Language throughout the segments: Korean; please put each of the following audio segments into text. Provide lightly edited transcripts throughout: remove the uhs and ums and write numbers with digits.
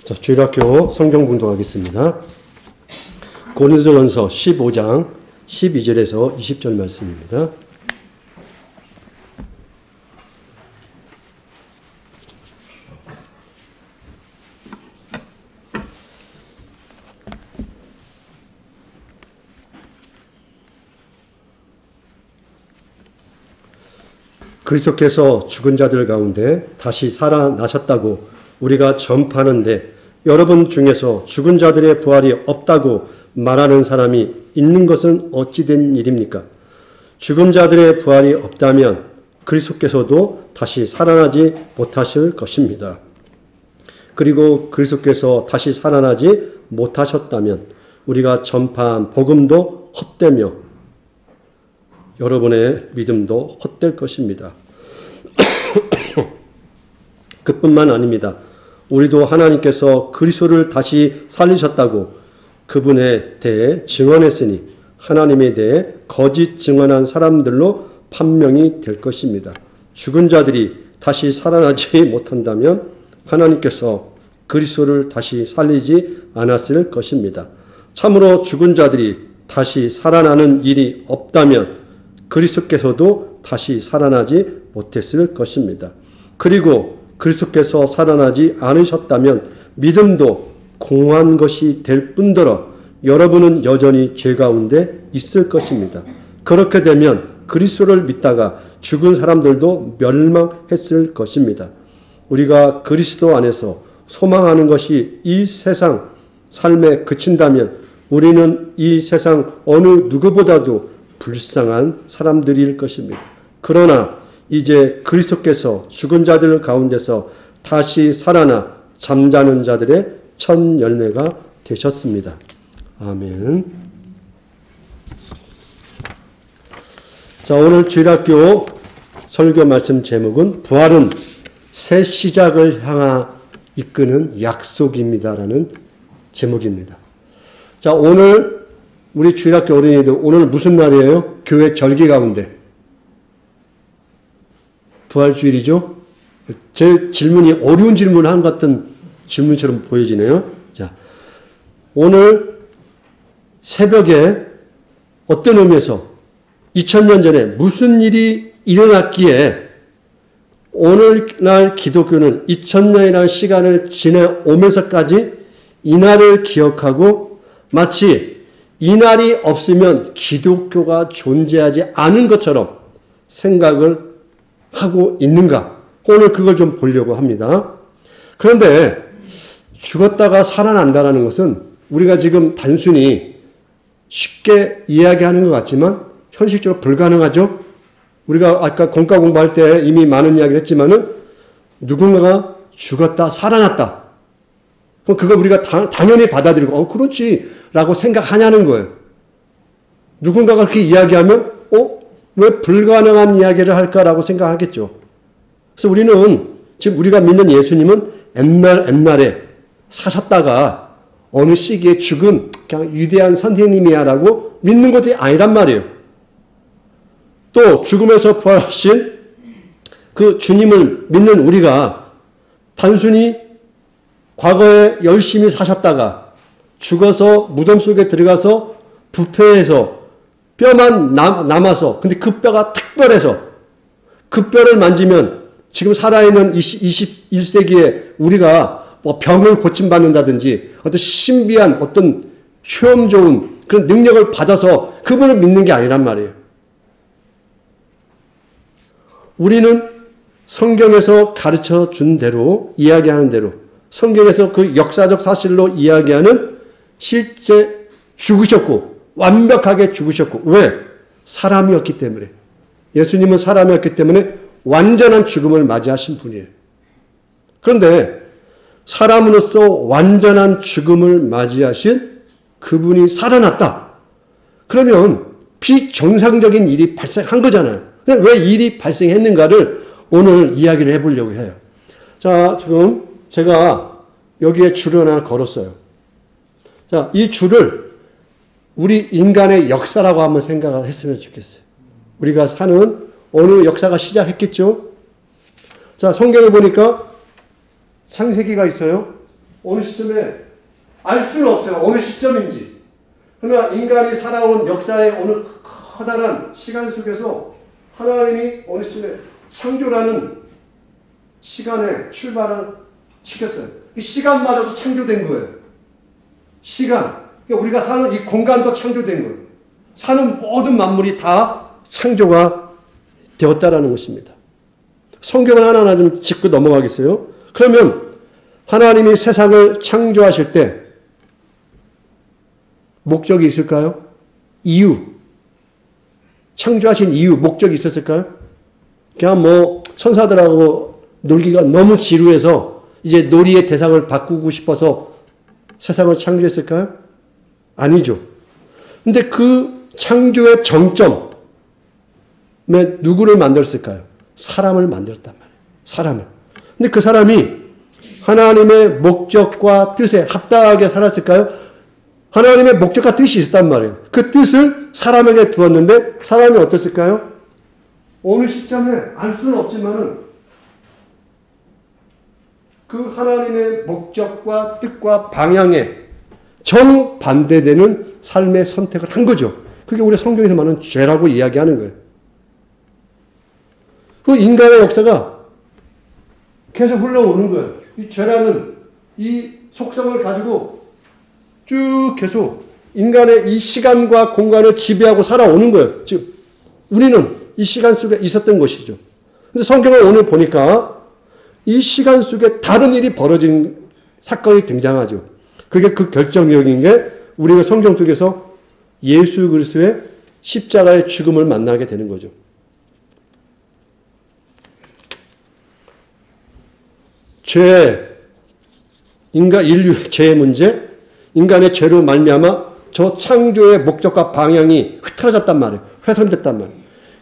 자, 주일학교 성경 봉독하겠습니다. 고린도전서 15장 12절에서 20절 말씀입니다. 그리스도께서 죽은 자들 가운데 다시 살아나셨다고 우리가 전파하는데 여러분 중에서 죽은 자들의 부활이 없다고 말하는 사람이 있는 것은 어찌 된 일입니까? 죽은 자들의 부활이 없다면 그리스도께서도 다시 살아나지 못하실 것입니다. 그리고 그리스도께서 다시 살아나지 못하셨다면 우리가 전파한 복음도 헛되며 여러분의 믿음도 헛될 것입니다. 그뿐만 아닙니다. 우리도 하나님께서 그리스도를 다시 살리셨다고 그분에 대해 증언했으니 하나님에 대해 거짓 증언한 사람들로 판명이 될 것입니다. 죽은 자들이 다시 살아나지 못한다면 하나님께서 그리스도를 다시 살리지 않았을 것입니다. 참으로 죽은 자들이 다시 살아나는 일이 없다면 그리스도께서도 다시 살아나지 못했을 것입니다. 그리고 그리스도께서 살아나지 않으셨다면 믿음도 공한 것이 될 뿐더러 여러분은 여전히 죄 가운데 있을 것입니다. 그렇게 되면 그리스도를 믿다가 죽은 사람들도 멸망했을 것입니다. 우리가 그리스도 안에서 소망하는 것이 이 세상 삶에 그친다면 우리는 이 세상 어느 누구보다도 불쌍한 사람들일 것입니다. 그러나 이제 그리스도께서 죽은 자들 가운데서 다시 살아나 잠자는 자들의 첫 열매가 되셨습니다. 아멘. 자, 오늘 주일학교 설교 말씀 제목은 부활은 새 시작을 향하 이끄는 약속입니다라는 제목입니다. 자, 오늘 우리 주일학교 어린이들 오늘 무슨 날이에요? 교회 절기 가운데 부활주일이죠? 제 질문이 어려운 질문을 한 것 같은 질문처럼 보여지네요. 자, 오늘 새벽에 어떤 의미에서 2000년 전에 무슨 일이 일어났기에 오늘날 기독교는 2000년이라는 시간을 지내오면서까지 이날을 기억하고 마치 이날이 없으면 기독교가 존재하지 않은 것처럼 생각을 하고 있는가? 오늘 그걸 좀 보려고 합니다. 그런데 죽었다가 살아난다는 것은 우리가 지금 단순히 쉽게 이야기하는 것 같지만 현실적으로 불가능하죠? 우리가 아까 공과 공부할 때 이미 많은 이야기를 했지만은 누군가가 죽었다 살아났다. 그럼 그걸 우리가 당연히 받아들이고 그렇지 라고 생각하냐는 거예요. 누군가가 그렇게 이야기하면 왜 불가능한 이야기를 할까라고 생각하겠죠. 그래서 우리는 지금 우리가 믿는 예수님은 옛날에 사셨다가 어느 시기에 죽은 그냥 위대한 선생님이야라고 믿는 것이 아니란 말이에요. 또 죽음에서 부활하신 그 주님을 믿는 우리가 단순히 과거에 열심히 사셨다가 죽어서 무덤 속에 들어가서 부패해서 뼈만 남아서 근데 그 뼈가 특별해서 그 뼈를 만지면 지금 살아있는 21세기에 우리가 뭐 병을 고침받는다든지 어떤 신비한 어떤 효험 좋은 그런 능력을 받아서 그분을 믿는 게 아니란 말이에요. 우리는 성경에서 가르쳐 준 대로 이야기하는 대로 성경에서 그 역사적 사실로 이야기하는 실제 죽으셨고 완벽하게 죽으셨고 왜? 사람이었기 때문에. 예수님은 사람이었기 때문에 완전한 죽음을 맞이하신 분이에요. 그런데 사람으로서 완전한 죽음을 맞이하신 그분이 살아났다. 그러면 비정상적인 일이 발생한 거잖아요. 왜 일이 발생했는가를 오늘 이야기를 해보려고 해요. 자, 지금 제가 여기에 줄을 하나 걸었어요. 자, 이 줄을 우리 인간의 역사라고 한번 생각을 했으면 좋겠어요. 우리가 사는 어느 역사가 시작했겠죠? 자, 성경에 보니까 창세기가 있어요. 어느 시점에 알 수는 없어요. 어느 시점인지. 그러나 인간이 살아온 역사의 어느 커다란 시간 속에서 하나님이 어느 시점에 창조라는 시간에 출발을 시켰어요. 이 시간마저도 창조된 거예요. 시간. 그러니까 우리가 사는 이 공간도 창조된 거예요. 사는 모든 만물이 다 창조가 되었다라는 것입니다. 성경을 하나하나 좀 짚고 넘어가겠어요. 그러면 하나님이 세상을 창조하실 때 목적이 있을까요? 이유. 창조하신 이유, 목적이 있었을까요? 그냥 뭐 천사들하고 놀기가 너무 지루해서 이제 놀이의 대상을 바꾸고 싶어서 세상을 창조했을까요? 아니죠. 근데 그 창조의 정점에 누구를 만들었을까요? 사람을 만들었단 말이에요. 사람을. 근데 그 사람이 하나님의 목적과 뜻에 합당하게 살았을까요? 하나님의 목적과 뜻이 있었단 말이에요. 그 뜻을 사람에게 두었는데 사람이 어땠을까요? 어느 시점에 알 수는 없지만은 그 하나님의 목적과 뜻과 방향에 정반대되는 삶의 선택을 한 거죠. 그게 우리 성경에서 말하는 죄라고 이야기하는 거예요. 그 인간의 역사가 계속 흘러오는 거예요. 이 죄라는 이 속성을 가지고 쭉 계속 인간의 이 시간과 공간을 지배하고 살아오는 거예요. 지금 우리는 이 시간 속에 있었던 것이죠. 근데 성경을 오늘 보니까 이 시간 속에 다른 일이 벌어진 사건이 등장하죠. 그게 그 결정적인 게 우리가 성경 속에서 예수 그리스도의 십자가의 죽음을 만나게 되는 거죠. 죄, 인류의 죄의 문제, 인간의 죄로 말미암아 저 창조의 목적과 방향이 흐트러졌단 말이에요. 훼손됐단 말이에요.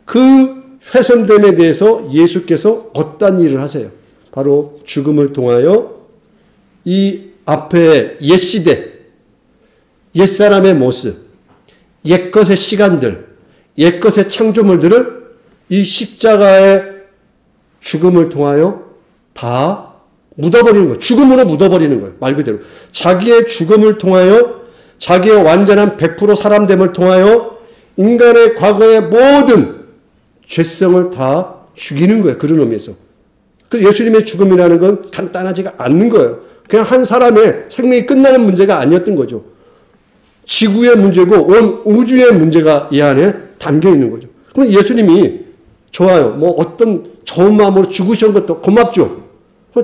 그 훼손됨에 대해서 예수께서 어떤 일을 하세요? 바로 죽음을 통하여 이 앞에 옛시대, 옛사람의 모습, 옛것의 시간들, 옛것의 창조물들을 이 십자가의 죽음을 통하여 다 묻어버리는 거예요. 죽음으로 묻어버리는 거예요. 말 그대로. 자기의 죽음을 통하여 자기의 완전한 100% 사람됨을 통하여 인간의 과거의 모든 죄성을 다 죽이는 거예요. 그런 의미에서. 그래서 예수님의 죽음이라는 건 간단하지가 않는 거예요. 그냥 한 사람의 생명이 끝나는 문제가 아니었던 거죠. 지구의 문제고 온 우주의 문제가 이 안에 담겨 있는 거죠. 그럼 예수님이 좋아요. 뭐 어떤 좋은 마음으로 죽으신 것도 고맙죠.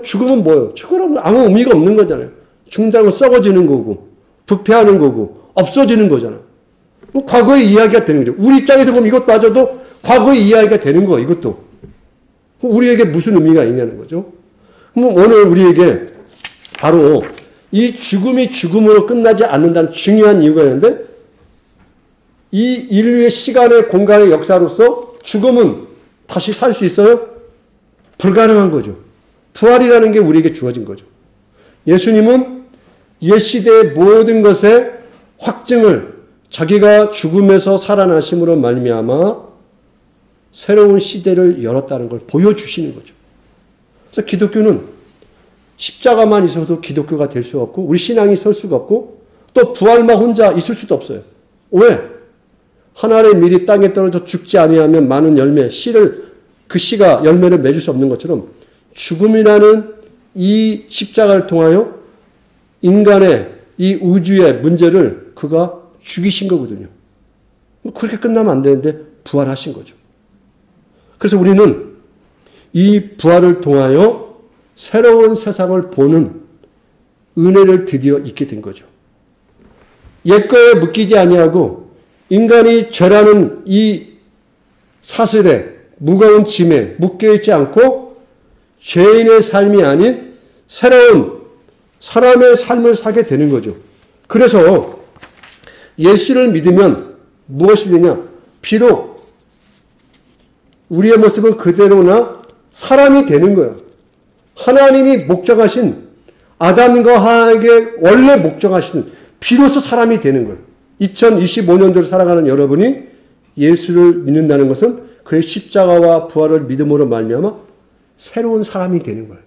죽음은 뭐예요? 죽으면 아무 의미가 없는 거잖아요. 죽는다는 건 썩어지는 거고 부패하는 거고 없어지는 거잖아요. 과거의 이야기가 되는 거죠. 우리 입장에서 보면 이것마저도 과거의 이야기가 되는 거예요. 이것도. 우리에게 무슨 의미가 있냐는 거죠. 그럼 오늘 우리에게 바로 이 죽음이 죽음으로 끝나지 않는다는 중요한 이유가 있는데 이 인류의 시간의 공간의 역사로서 죽음은 다시 살 수 있어요? 불가능한 거죠. 부활이라는 게 우리에게 주어진 거죠. 예수님은 옛시대의 모든 것의 확증을 자기가 죽음에서 살아나심으로 말미암아 새로운 시대를 열었다는 걸 보여주시는 거죠. 그래서 기독교는 십자가만 있어도 기독교가 될 수 없고 우리 신앙이 설 수가 없고 또 부활만 혼자 있을 수도 없어요. 왜? 하나의 밀이 땅에 떨어져 죽지 아니하면 많은 열매, 그 씨가 열매를 맺을 수 없는 것처럼 죽음이라는 이 십자가를 통하여 인간의 이 우주의 문제를 그가 죽이신 거거든요. 그렇게 끝나면 안 되는데 부활하신 거죠. 그래서 우리는 이 부활을 통하여 새로운 세상을 보는 은혜를 드디어 잊게 된 거죠. 옛거에 묶이지 아니하고 인간이 죄라는 이 사슬에 무거운 짐에 묶여있지 않고 죄인의 삶이 아닌 새로운 사람의 삶을 살게 되는 거죠. 그래서 예수를 믿으면 무엇이 되냐? 비록 우리의 모습은 그대로나 사람이 되는 거예요. 하나님이 목적하신 아담과 하에게 원래 목적하신 비로소 사람이 되는 거예요. 2025년도를 살아가는 여러분이 예수를 믿는다는 것은 그의 십자가와 부활을 믿음으로 말미암아 새로운 사람이 되는 거예요.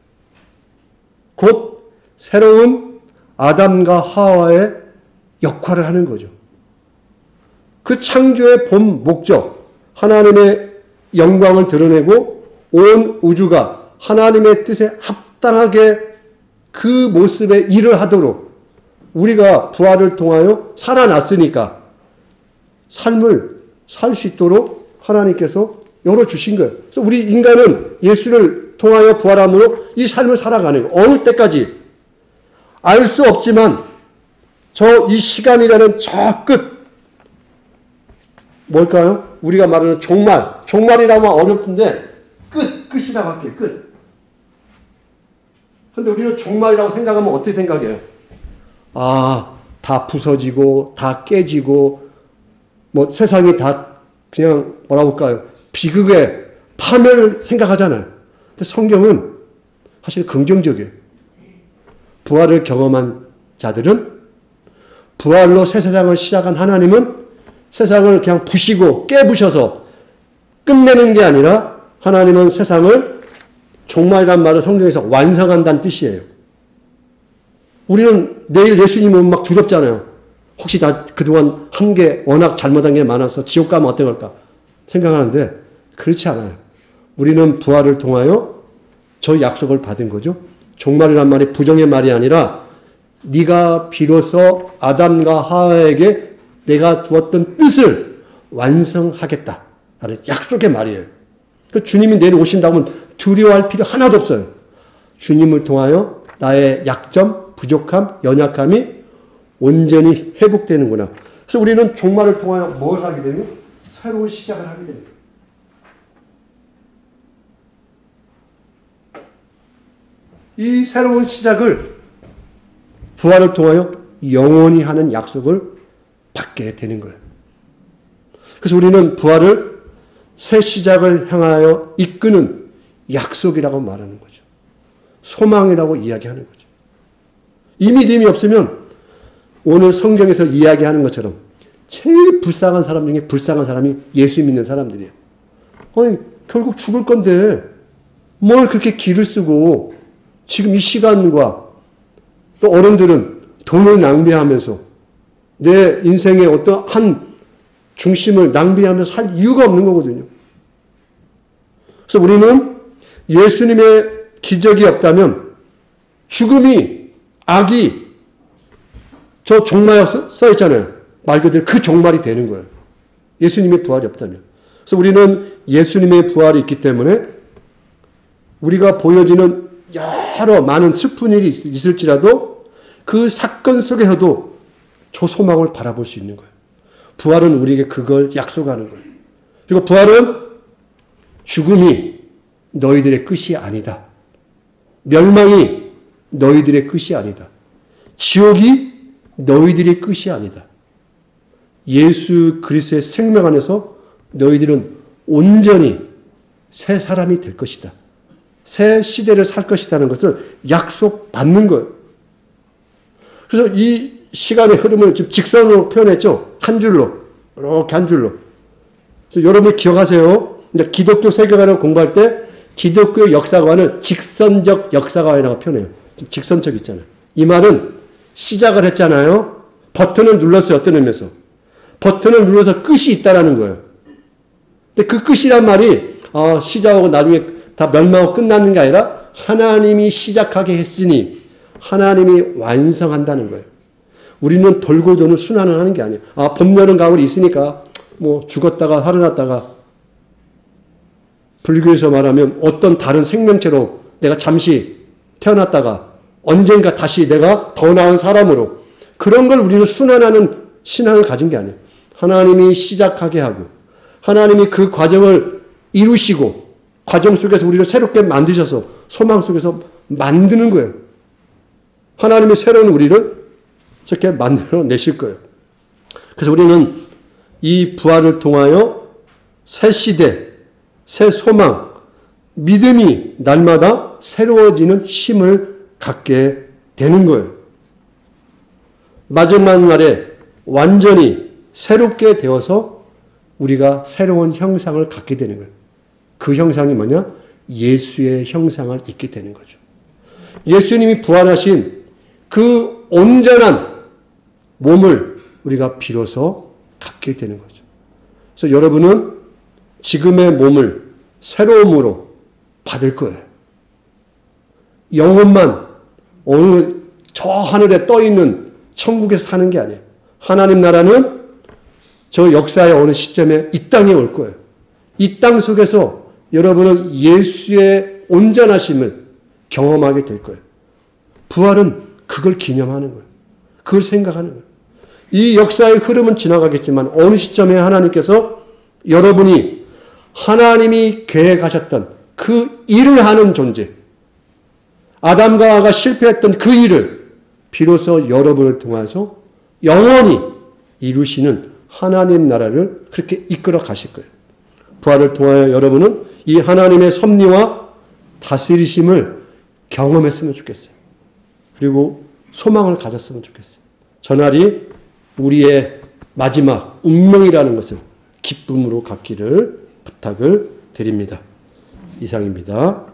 곧 새로운 아담과 하와의 역할을 하는 거죠. 그 창조의 본 목적, 하나님의 영광을 드러내고 온 우주가 하나님의 뜻에 합당하게 그 모습의 일을 하도록 우리가 부활을 통하여 살아났으니까 삶을 살 수 있도록 하나님께서 열어주신 거예요. 그래서 우리 인간은 예수를 통하여 부활함으로 이 삶을 살아가는 거예요. 어느 때까지 알 수 없지만 저 이 시간이라는 저 끝, 뭘까요? 우리가 말하는 종말. 종말이라면 어렵던데 끝이라고 할게요. 끝. 근데 우리는 종말이라고 생각하면 어떻게 생각해요? 아, 다 부서지고 다 깨지고 뭐 세상이 다 그냥 뭐라고 할까요? 비극의 파멸을 생각하잖아요. 근데 성경은 사실 긍정적이에요. 부활을 경험한 자들은, 부활로 새 세상을 시작한 하나님은 세상을 그냥 부시고 깨부셔서 끝내는 게 아니라 하나님은 세상을, 종말이란 말은 성경에서 완성한다는 뜻이에요. 우리는 내일 예수님 오면 막 두렵잖아요. 혹시 나 그동안 한 게 워낙 잘못한 게 많아서 지옥 가면 어떡할까 생각하는데 그렇지 않아요. 우리는 부활을 통하여 저 약속을 받은 거죠. 종말이란 말이 부정의 말이 아니라 네가 비로소 아담과 하와에게 내가 두었던 뜻을 완성하겠다 라는 약속의 말이에요. 그러니까 주님이 내일 오신다고 하면 두려워할 필요 하나도 없어요. 주님을 통하여 나의 약점, 부족함, 연약함이 온전히 회복되는구나. 그래서 우리는 종말을 통하여 뭘 하게 되면 새로운 시작을 하게 됩니다. 이 새로운 시작을 부활을 통하여 영원히 하는 약속을 받게 되는 거예요. 그래서 우리는 부활을 새 시작을 향하여 이끄는 약속이라고 말하는 거죠. 소망이라고 이야기하는 거죠. 이 믿음이 없으면 오늘 성경에서 이야기하는 것처럼 제일 불쌍한 사람 중에 불쌍한 사람이 예수 믿는 사람들이에요. 아니, 결국 죽을 건데 뭘 그렇게 기를 쓰고 지금 이 시간과 또 어른들은 돈을 낭비하면서 내 인생의 어떤 한 중심을 낭비하면서 살 이유가 없는 거거든요. 그래서 우리는 예수님의 기적이 없다면 죽음이, 악이, 저 종말에 써 있잖아요. 말 그대로 그 종말이 되는 거예요. 예수님의 부활이 없다면. 그래서 우리는 예수님의 부활이 있기 때문에 우리가 보여지는 여러 많은 슬픈 일이 있을지라도 그 사건 속에서도 저 소망을 바라볼 수 있는 거예요. 부활은 우리에게 그걸 약속하는 거예요. 그리고 부활은 죽음이 너희들의 끝이 아니다. 멸망이 너희들의 끝이 아니다. 지옥이 너희들의 끝이 아니다. 예수 그리스도의 생명 안에서 너희들은 온전히 새 사람이 될 것이다. 새 시대를 살 것이라는 것을 약속받는 거예요. 그래서 이 시간의 흐름을 지금 직선으로 표현했죠. 한 줄로. 이렇게 한 줄로. 그래서 여러분이 기억하세요. 이제 기독교 세계관을 공부할 때 기독교 역사관을 직선적 역사관이라고 표현해요. 직선적 있잖아요. 이 말은 시작을 했잖아요. 버튼을 눌렀어요. 어떤 의미에서. 버튼을 눌러서 끝이 있다라는 거예요. 근데 그 끝이란 말이 시작하고 나중에 다 멸망하고 끝나는 게 아니라 하나님이 시작하게 했으니 하나님이 완성한다는 거예요. 우리는 돌고 도는 순환을 하는 게 아니에요. 봄, 여름, 가을이 있으니까 뭐 죽었다가 살아났다가 불교에서 말하면 어떤 다른 생명체로 내가 잠시 태어났다가 언젠가 다시 내가 더 나은 사람으로 그런 걸 우리는 순환하는 신앙을 가진 게 아니에요. 하나님이 시작하게 하고 하나님이 그 과정을 이루시고 과정 속에서 우리를 새롭게 만드셔서 소망 속에서 만드는 거예요. 하나님이 새로운 우리를 저렇게 만들어 내실 거예요. 그래서 우리는 이 부활을 통하여 새 시대, 새 소망, 믿음이 날마다 새로워지는 힘을 갖게 되는 거예요. 마지막 날에 완전히 새롭게 되어서 우리가 새로운 형상을 갖게 되는 거예요. 그 형상이 뭐냐? 예수의 형상을 입게 되는 거죠. 예수님이 부활하신 그 그 온전한 몸을 우리가 비로소 갖게 되는 거죠. 그래서 여러분은 지금의 몸을 새로움으로 받을 거예요. 영혼만 어느 저 하늘에 떠 있는 천국에서 사는 게 아니에요. 하나님 나라는 저 역사의 어느 시점에 이 땅에 올 거예요. 이 땅 속에서 여러분은 예수의 온전하심을 경험하게 될 거예요. 부활은 그걸 기념하는 거예요. 그걸 생각하는 거예요. 이 역사의 흐름은 지나가겠지만 어느 시점에 하나님께서 여러분이 하나님이 계획하셨던 그 일을 하는 존재, 아담과 하와가 실패했던 그 일을 비로소 여러분을 통해서 영원히 이루시는 하나님 나라를 그렇게 이끌어 가실 거예요. 부활을 통하여 여러분은 이 하나님의 섭리와 다스리심을 경험했으면 좋겠어요. 그리고 소망을 가졌으면 좋겠어요. 저날이 우리의 마지막 운명이라는 것을 기쁨으로 갖기를 부탁을 드립니다. 이상입니다.